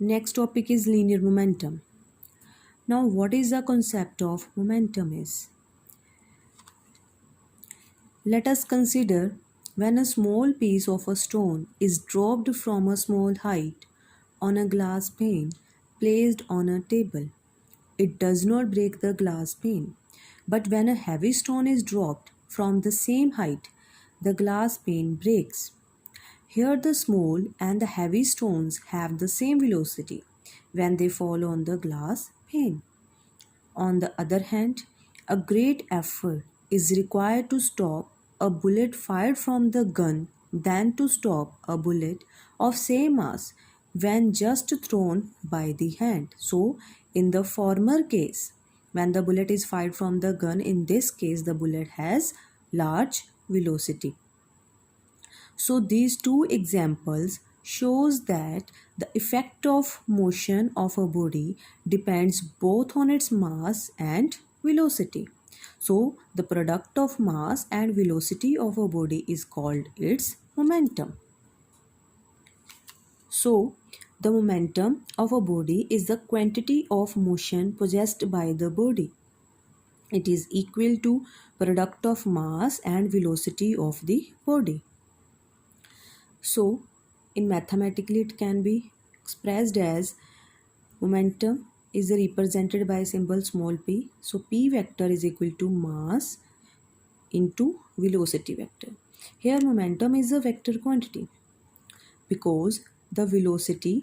Next topic is linear momentum. Now what is the concept of momentum is? Let us consider when a small piece of a stone is dropped from a small height on a glass pane placed on a table. It does not break the glass pane. But when a heavy stone is dropped from the same height, the glass pane breaks. Here the small and the heavy stones have the same velocity when they fall on the glass pane. On the other hand, a great effort is required to stop a bullet fired from the gun than to stop a bullet of same mass when just thrown by the hand. So, in the former case, when the bullet is fired from the gun, in this case the bullet has large velocity. So these two examples shows that the effect of motion of a body depends both on its mass and velocity. So the product of mass and velocity of a body is called its momentum. So the momentum of a body is the quantity of motion possessed by the body. It is equal to product of mass and velocity of the body. So, in mathematically it can be expressed as momentum is represented by symbol small p. So, p vector is equal to mass into velocity vector. Here momentum is a vector quantity because the velocity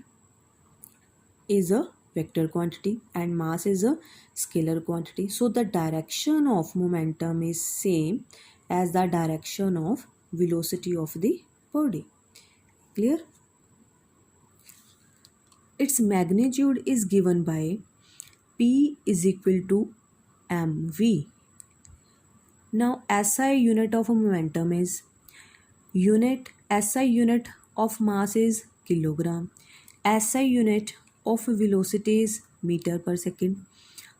is a vector quantity and mass is a scalar quantity. So, the direction of momentum is same as the direction of velocity of the body. Clear? Its magnitude is given by P is equal to mv. Now SI unit of a momentum is SI unit of mass is kilogram. SI unit of velocity is meter per second.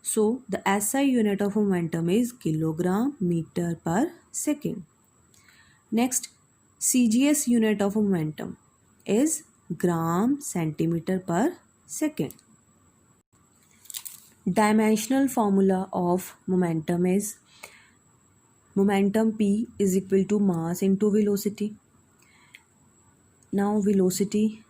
So the SI unit of momentum is kilogram meter per second. Next, CGS unit of momentum is gram centimeter per second. Dimensional formula of momentum is momentum P is equal to mass into velocity. Now velocity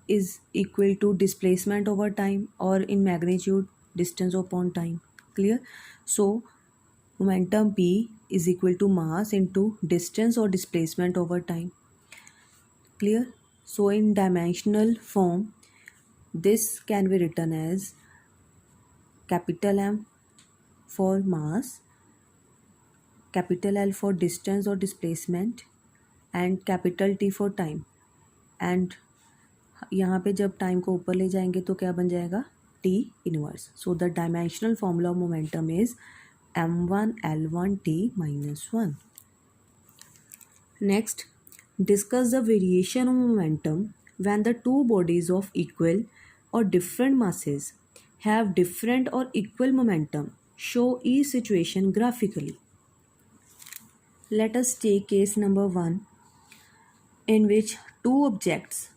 is equal to displacement over time, or in magnitude distance upon time. Clear? So momentum P is equal to mass into distance or displacement over time. Clear? So in dimensional form, this can be written as capital M for mass, capital L for distance or displacement and capital T for time. And यहाँ पे जब time को ऊपर ले जाएंगे तो क्या बन जाएगा? T inverse. So the dimensional formula of momentum is m1 l1 t minus 1. Next, discuss the variation of momentum when the two bodies of equal or different masses have different or equal momentum. Show each situation graphically. Let us take case number 1, in which two objects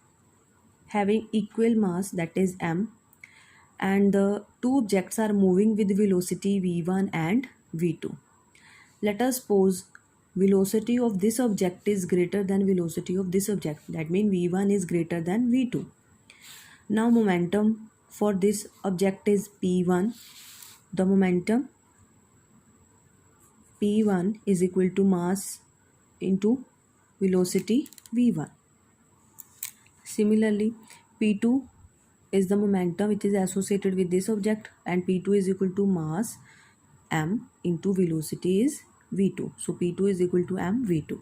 having equal mass, that is m, and the two objects are moving with velocity v1 and v2. Let us suppose velocity of this object is greater than velocity of this object. That means v1 is greater than v2. Now momentum for this object is p1. The momentum p1 is equal to mass into velocity v1. Similarly, p2 is the momentum which is associated with this object, and p2 is equal to mass m into velocity is v2. So p2 is equal to m v2.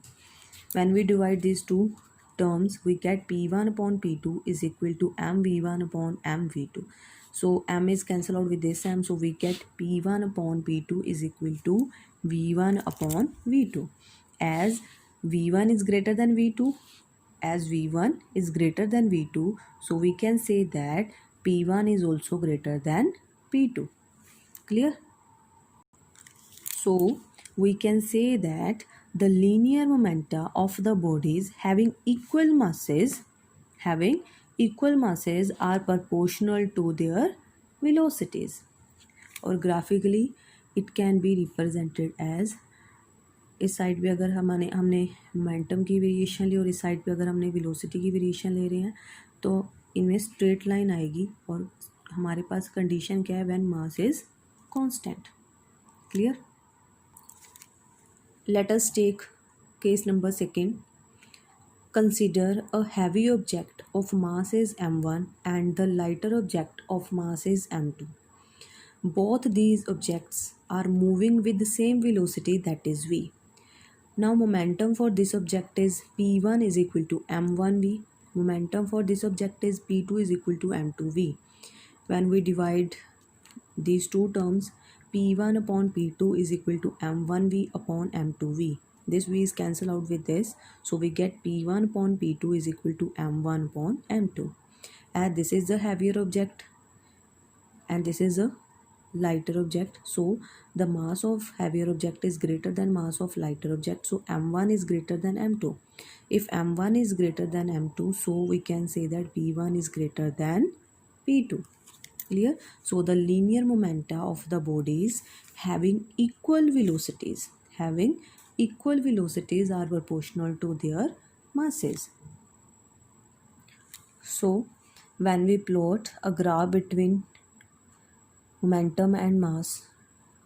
When we divide these two terms, we get p1 upon p2 is equal to m v1 upon m v2. So m is cancelled out with this m, so we get p1 upon p2 is equal to v1 upon v2. As v1 is greater than v2, as v1 is greater than v2, so we can say that p1 is also greater than p2. Clear? So we can say that the linear momenta of the bodies having equal masses equal masses are proportional to their velocities. और graphically it can be represented as, इस side पे अगर हमने momentum की variation ली और इस side पे अगर हमने वेलोसिटी की वेरिएशन ले रहे हैं तो इनमें स्ट्रेट लाइन आएगी और हमारे पास कंडीशन क्या है, when mass is constant. Clear. Let us take case number second. Consider a heavy object of mass is m1 and the lighter object of mass is m2. Both these objects are moving with the same velocity, that is v. Now momentum for this object is p1 is equal to m1v. Momentum for this object is p2 is equal to m2v. When we divide these two terms, p1 upon p2 is equal to m1v upon m2v. This v is cancelled out with this, so we get p1 upon p2 is equal to m1 upon m2. And this is the heavier object and this is a lighter object, so the mass of heavier object is greater than mass of lighter object, so m1 is greater than m2. If m1 is greater than m2, so we can say that p1 is greater than p2. Clear. So the linear momenta of the bodies having equal velocities are proportional to their masses. So when we plot a graph between momentum and mass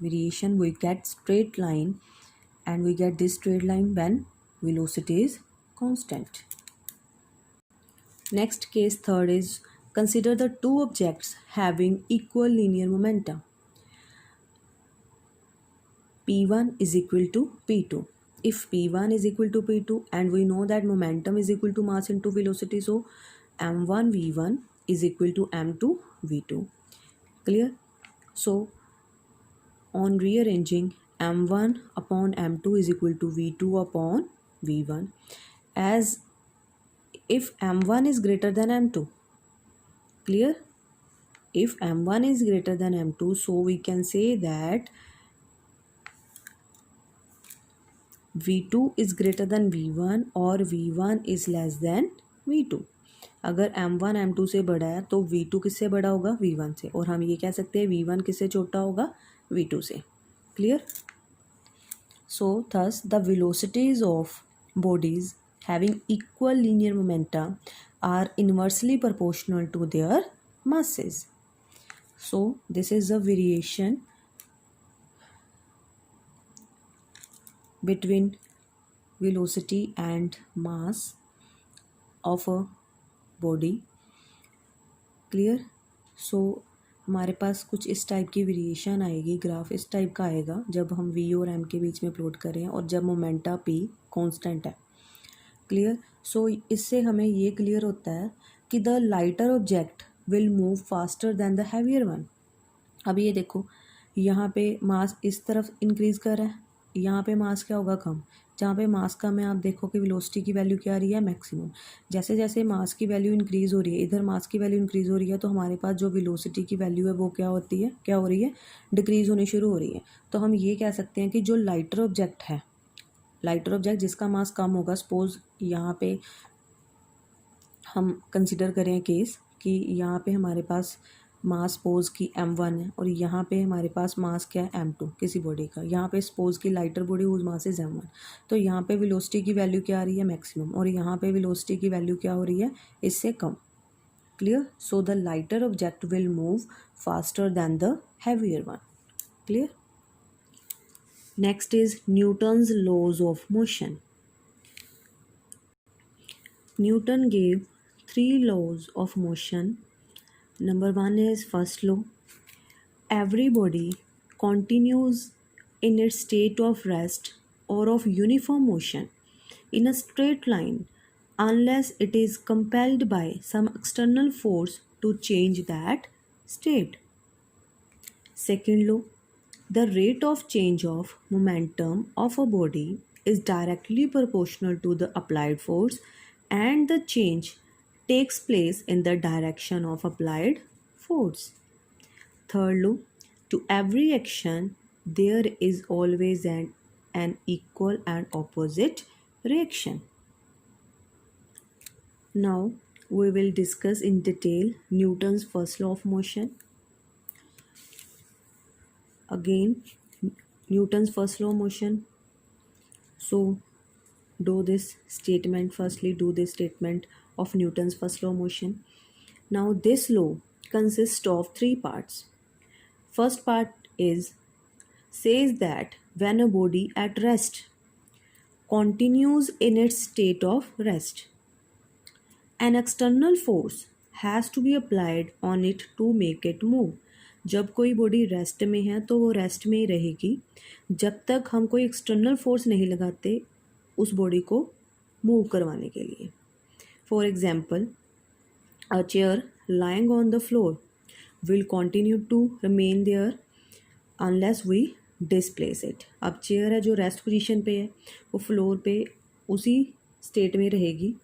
variation, we get straight line, and we get this straight line when velocity is constant. Next case third is, consider the two objects having equal linear momentum. P1 is equal to P2. If P1 is equal to P2 and we know that momentum is equal to mass into velocity, so m1 v1 is equal to m2 v2. Clear? So on rearranging, m1 upon m2 is equal to v2 upon v1, as if m1 is greater than m2. Clear? If m1 is greater than m2, so we can say that v2 is greater than v1 और v1 is less than v2. अगर m1 m2 से बड़ा है तो v2 किससे बड़ा होगा, v1 से, और हम ये कह सकते हैं v1 किससे छोटा होगा, v2 से. Clear? So thus the velocities of bodies having equal linear momenta are inversely proportional to their masses. So this is a variation between velocity and mass of a body. Clear. So हमारे पास कुछ इस type की variation आएगी, graph इस type का आएगा जब हम v और m के बीच में प्लॉट करें और जब मोमेंटा p कांस्टेंट है. क्लियर. सो इससे हमें ये क्लियर होता है कि the lighter object will move faster than the heavier one. अब ये देखो, यहाँ पे मास इस तरफ इंक्रीज कर रहा है, यहाँ पे मास क्या होगा, कम. जहाँ पे मास कम है आप देखो कि वेलोसिटी की वैल्यू क्या आ रही है, मैक्सिमम. जैसे जैसे मास की वैल्यू इंक्रीज़ हो रही है, इधर मास की वैल्यू इंक्रीज़ हो रही है, तो हमारे पास जो वेलोसिटी की वैल्यू है वो क्या होती है, क्या हो रही है, डिक्रीज़ होनी शुरू हो रही है. तो हम ये कह सकते हैं कि जो लाइटर ऑब्जेक्ट है, लाइटर ऑब्जेक्ट जिसका मास कम होगा, सपोज यहाँ पे हम कंसिडर करें केस कि यहाँ पे हमारे पास मास सपोज की m1 है और यहाँ पे हमारे पास मास क्या है, m2 किसी बॉडी का. यहाँ पे सपोज की lighter body whose mass is m1, तो यहाँ पे वेलोसिटी की वैल्यू क्या आ रही है, मैक्सिमम, और यहाँ पे वेलोसिटी की वैल्यू क्या हो रही है, इससे कम. Clear. So the lighter object will move faster than the heavier one. Clear. Next is Newton's laws of motion. Newton gave 3 laws of motion. Number 1 is first law. Every body continues in its state of rest or of uniform motion in a straight line unless it is compelled by some external force to change that state. Second law. The rate of change of momentum of a body is directly proportional to the applied force, and the change takes place in the direction of applied force. Third law. To every action there is always an equal and opposite reaction. Now we will discuss in detail Newton's first law of motion. Again, Newton's first law of motion. So, do this statement. Firstly, do this statement of Newton's first law of motion. Now, this law consists of three parts. First part says that when a body at rest continues in its state of rest, an external force has to be applied on it to make it move. जब कोई body rest में है तो वो rest में ही रहेगी जब तक हम कोई एक्सटर्नल फोर्स नहीं लगाते उस बॉडी को मूव करवाने के लिए. For example, a chair lying on the floor will continue to remain there unless we displace it. अब चेयर है जो रेस्ट पोजीशन पे है वो फ्लोर पे उसी स्टेट में रहेगी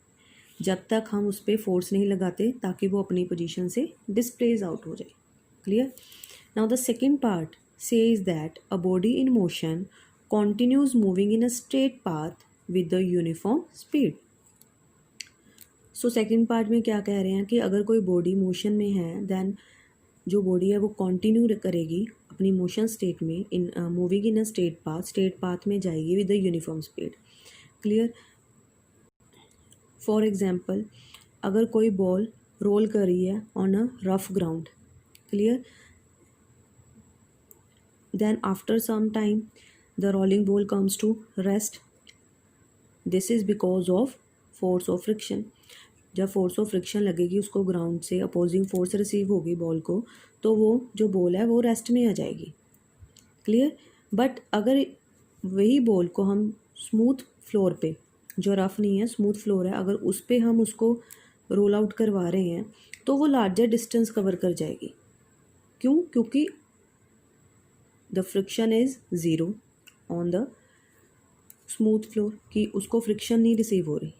जब तक हम उस पर फोर्स नहीं लगाते ताकि वो अपनी पोजीशन से डिस्प्लेस आउट हो जाए. Clear. Now the second part says that a body in motion continues moving in a straight path with the uniform speed. So second part में क्या कह रहे हैं कि अगर कोई बॉडी मोशन में है देन जो बॉडी है वो कंटिन्यू करेगी अपनी मोशन स्टेट में in moving in a straight path में जाएगी with the uniform speed. Clear. For example, अगर कोई बॉल रोल कर रही है on a rough ground. Clear. Then after some time the rolling ball comes to rest. This is because of force of friction. जब force of friction लगेगी उसको ground से opposing force receive होगी ball को तो वो जो बॉल है वो रेस्ट में आ जाएगी. क्लियर. बट अगर वही बॉल को हम स्मूथ फ्लोर पे, जो रफ नहीं है स्मूथ फ्लोर है, अगर उस पर हम उसको रोल आउट करवा रहे हैं तो वो लार्जर डिस्टेंस कवर कर जाएगी. क्यों? क्योंकि the friction is zero on the smooth floor कि उसको फ्रिक्शन नहीं रिसीव हो रही.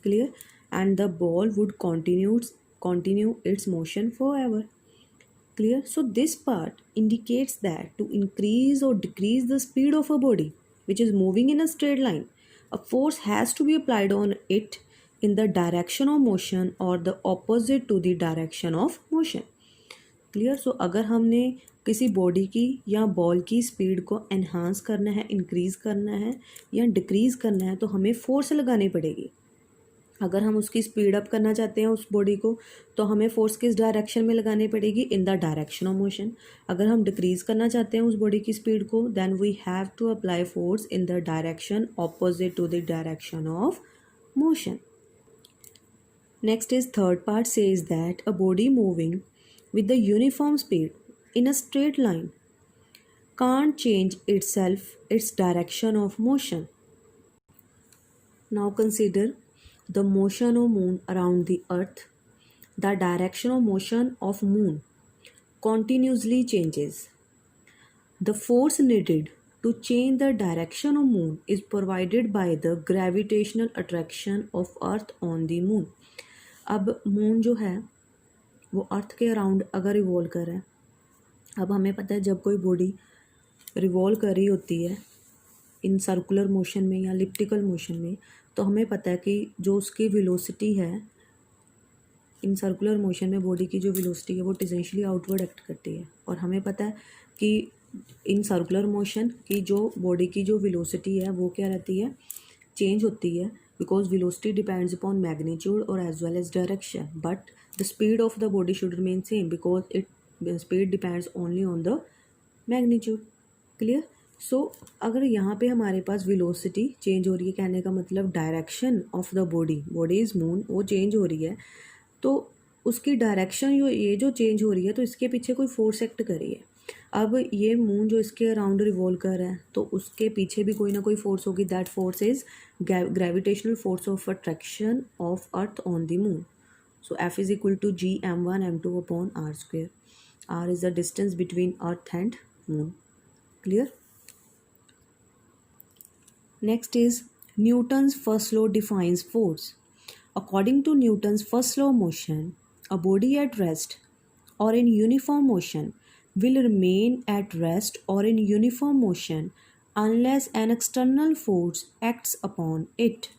Clear. And the ball would continue its motion forever. Clear. So this part indicates that to increase or decrease the speed of a body which is moving in a straight line, a force has to be applied on it in the direction of motion or the opposite to the direction of motion. Clear. So अगर हमने किसी body की या ball की speed को enhance करना है, increase करना है या डिक्रीज़ करना है तो हमें फोर्स लगानी पड़ेगी. अगर हम उसकी स्पीड अप करना चाहते हैं उस बॉडी को तो हमें फोर्स किस डायरेक्शन में लगानी पड़ेगी? इन द डायरेक्शन ऑफ मोशन. अगर हम डिक्रीज़ करना चाहते हैं उस बॉडी की स्पीड को then we have to apply force in the direction opposite to the direction of motion. Next is third part says that a body moving with the uniform speed in a straight line can't change its direction of motion. Now consider the motion of moon around the earth. The direction of motion of moon continuously changes. The force needed to change the direction of moon is provided by the gravitational attraction of earth on the moon. अब moon जो है वो अर्थ के around अगर revolve कर रहा है, अब हमें पता है जब कोई बॉडी रिवॉल्व कर रही होती है इन सर्कुलर मोशन में या एलिप्टिकल मोशन में तो हमें पता है कि जो उसकी वेलोसिटी है इन सर्कुलर मोशन में बॉडी की जो वेलोसिटी है वो टेंजेंशियली आउटवर्ड एक्ट करती है. और हमें पता है कि इन सर्कुलर मोशन की जो बॉडी की जो वेलोसिटी है वो क्या रहती है? चेंज होती है because velocity depends upon magnitude और as well as direction. But the speed of the body should remain same because it speed depends only on the magnitude. Clear. So अगर यहाँ पे हमारे पास वेलोसिटी चेंज हो रही है, कहने का मतलब direction of the body is moon वो चेंज हो रही है तो उसकी डायरेक्शन ये जो चेंज हो रही है तो इसके पीछे कोई फोर्स एक्ट कर रही है. अब ये मून जो इसके अराउंड रिवॉल्व कर रहा है तो उसके पीछे भी कोई ना कोई फोर्स होगी. That force is gravitational force of attraction of earth on the moon. So F is equal to G m1 m2 upon r square. r is the distance between earth and moon. Clear. Next is Newton's first law defines force. According to Newton's first law of motion, a body at rest or in uniform motion will remain at rest or in uniform motion unless an external force acts upon it.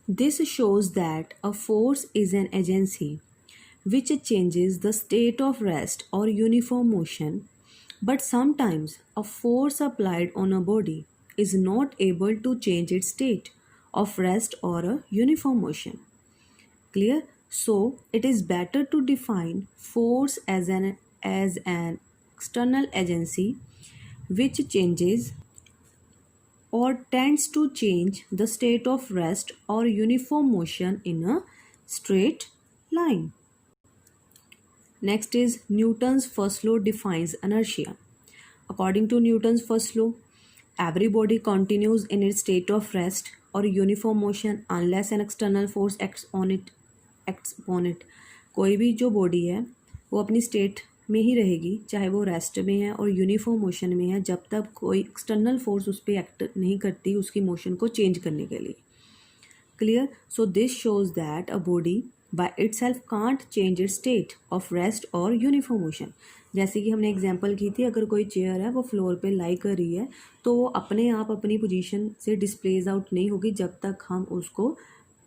This shows that a force is an agency which changes the state of rest or uniform motion, but sometimes a force applied on a body is not able to change its state of rest or a uniform motion. Clear? So it is better to define force as an external agency which changes or tends to change the state of rest or uniform motion in a straight line. Next is Newton's first law defines inertia. According to Newton's first law, every body continues in its state of rest or uniform motion unless an external force acts upon it. कोई भी जो body है वो अपनी state में ही रहेगी, चाहे वो रेस्ट में है और यूनिफॉर्म मोशन में है, जब तक कोई एक्सटर्नल फोर्स उस पर एक्ट नहीं करती उसकी मोशन को चेंज करने के लिए. Clear? So this shows that a body by itself can't change it's state of rest और यूनिफॉर्म मोशन. जैसे कि हमने एग्जांपल की थी, अगर कोई चेयर है वो फ्लोर पे लाई कर रही है तो वो अपने आप अपनी पोजीशन से डिस्प्लेस आउट नहीं होगी जब तक हम उसको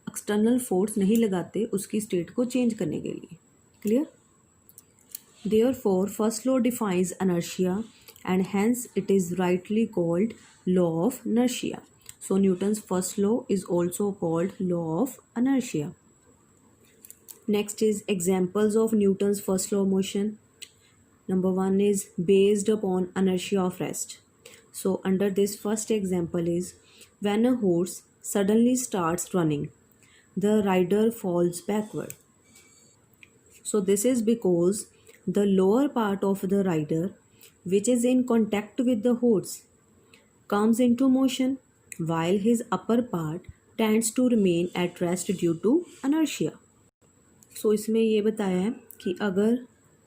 एक्सटर्नल फोर्स नहीं लगाते उसकी स्टेट को चेंज करने के लिए. Clear? Therefore, first law defines inertia and hence it is rightly called law of inertia. So Newton's first law is also called law of inertia. Next is examples of Newton's first law of motion. Number one is based upon inertia of rest. So under this first example is when a horse suddenly starts running, the rider falls backward. So this is because the lower part of the rider, which is in contact with the horse, comes into motion while his upper part tends to remain at rest due to inertia. So इसमें ये बताया है कि अगर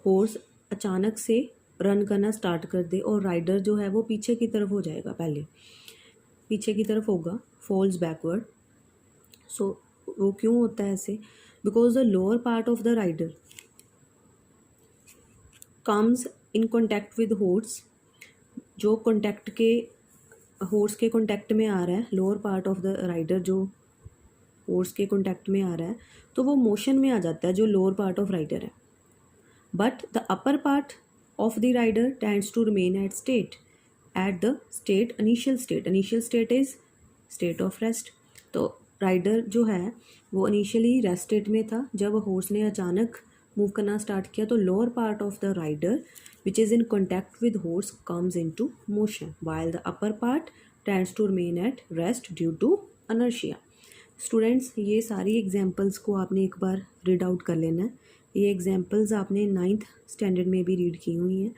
horse अचानक से run करना start कर दे और राइडर जो है वो पीछे की तरफ हो जाएगा, पहले पीछे की तरफ होगा, फॉल्स बैकवर्ड. सो वो क्यों होता है ऐसे? Because the lower part of the rider comes in contact with horse. जो कॉन्टैक्ट के हॉर्स के कॉन्टैक्ट में आ रहा है, lower part of the rider जो हॉर्स के कॉन्टैक्ट में आ रहा है तो वो मोशन में आ जाता है जो लोअर पार्ट ऑफ राइडर है. But the upper part of the rider tends to remain at the state initial state is state of rest. तो राइडर जो है वो इनिशियली रेस्ट स्टेट में था. जब हॉर्स ने अचानक मूव करना स्टार्ट किया तो lower part of the rider which is in contact with horse comes in to motion while the upper part tends to remain at rest due to inertia. Students, ये सारी examples को आपने एक बार read out कर लेना है. ये examples आपने 9th स्टैंडर्ड में भी रीड की हुई हैं.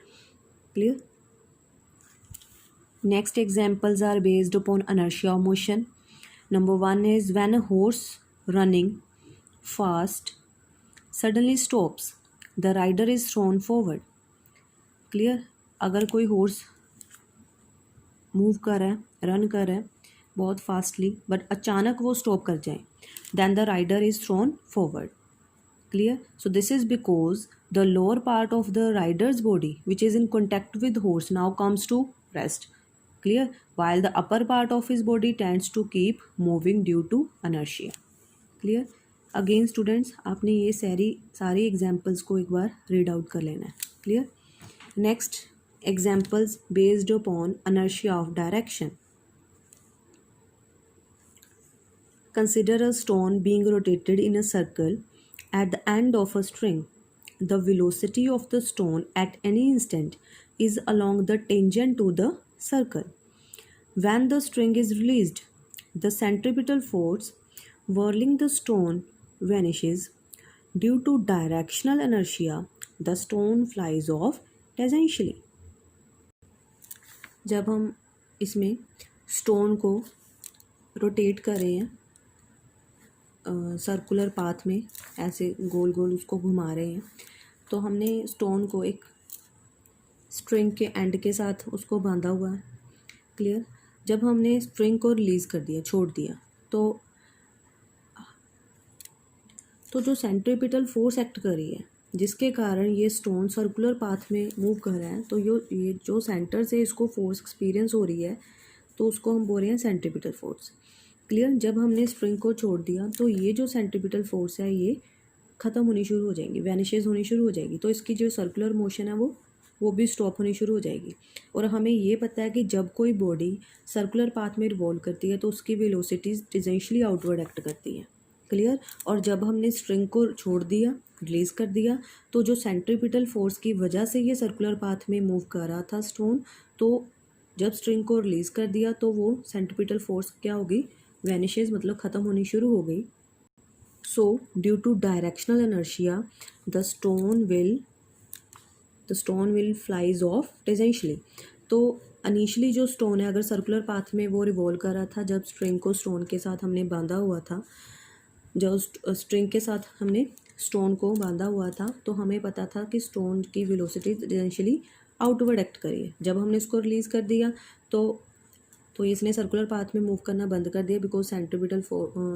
Clear? Next examples are based upon inertia of motion. Number one is when a horse running fast suddenly stops, the rider is thrown forward. Clear? अगर कोई horse मूव कर रहा है, रन कर रहा है बहुत फास्टली, बट अचानक वो स्टॉप कर जाए, then the rider is thrown forward. Clear? So this is because the lower part of the rider's body which is in contact with horse now comes to rest. Clear? While the upper part of his body tends to keep moving due to inertia. Clear? Again students, आपने ये सारी examples को एक बार read out कर लेना है. Clear? Next examples based upon inertia of direction. Consider a stone being rotated in a circle at the end of a string. The velocity of the stone at any instant is along the tangent to the circle. When the string is released, the centripetal force whirling the stone vanishes. Due to directional inertia, the stone flies off tangentially. जब हम इसमें stone को rotate कर रहे हैं circular path में, ऐसे गोल गोल उसको घुमा रहे हैं, तो हमने स्टोन को एक स्ट्रिंग के एंड के साथ उसको बांधा हुआ है. क्लियर? जब हमने स्ट्रिंग को रिलीज़ कर दिया, छोड़ दिया, तो जो सेंट्रीपिटल फोर्स एक्ट कर रही है जिसके कारण ये स्टोन सर्कुलर पाथ में मूव कर रहा है, तो ये जो सेंटर से इसको फोर्स एक्सपीरियंस हो रही है तो उसको हम बोल रहे हैं सेंट्रीपिटल फोर्स. क्लियर। जब हमने स्प्रिंग को छोड़ दिया तो ये जो सेंट्रीपिटल फोर्स है ये ख़त्म होनी शुरू हो जाएंगी, वैनिशेस होनी शुरू हो जाएगी। तो इसकी जो सर्कुलर मोशन है वो भी स्टॉप होनी शुरू हो जाएगी। और हमें ये पता है कि जब कोई बॉडी सर्कुलर पाथ में रिवॉल्व करती है तो उसकी वेलोसिटीज टेंजेंशियली आउटवर्ड एक्ट करती है। क्लियर। और जब हमने स्ट्रिंग को छोड़ दिया, रिलीज़ कर दिया, तो जो सेंट्रीपिटल फोर्स की वजह से ये सर्कुलर पाथ में मूव कर रहा था स्टोन, तो जब स्ट्रिंग को रिलीज़ कर दिया तो वो सेंट्रीपिटल फोर्स क्या होगी, वैनिशेस, मतलब ख़त्म होनी शुरू हो गई। So due to directional inertia the stone will flies off tangentially. तो इनिशियली जो स्टोन है, अगर सर्कुलर पाथ में वो रिवॉल्व कर रहा था, जब स्ट्रिंग को स्टोन के साथ हमने बांधा हुआ था, जब स्ट्रिंग के साथ हमने स्टोन को बांधा हुआ था, तो हमें पता था कि स्टोन की वेलोसिटी टेंजेंशियली आउटवर्ड एक्ट करी है। जब हमने इसको रिलीज़ कर दिया तो इसने सर्कुलर पाथ में मूव करना बंद कर दिया, बिकॉज सेंट्रीपिटल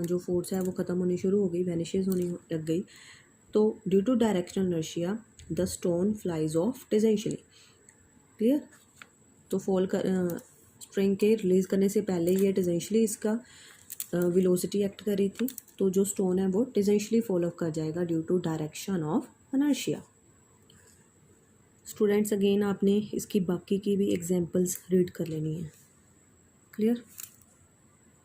जो फोर्स है वो ख़त्म होनी शुरू हो गई, वैनिशेस होने लग गई। तो due to directional inertia the stone flies off tangentially. Clear. तो फॉल कर स्प्रिंग के रिलीज़ करने से पहले ये टेंजेंशियली इसका वेलोसिटी एक्ट कर रही थी, तो जो स्टोन है वो टेंजेंशियली फॉल ऑफ कर जाएगा due to direction of inertia. Students, again आपने इसकी बाकी की भी एग्जांपल्स रीड कर लेनी है। क्लियर।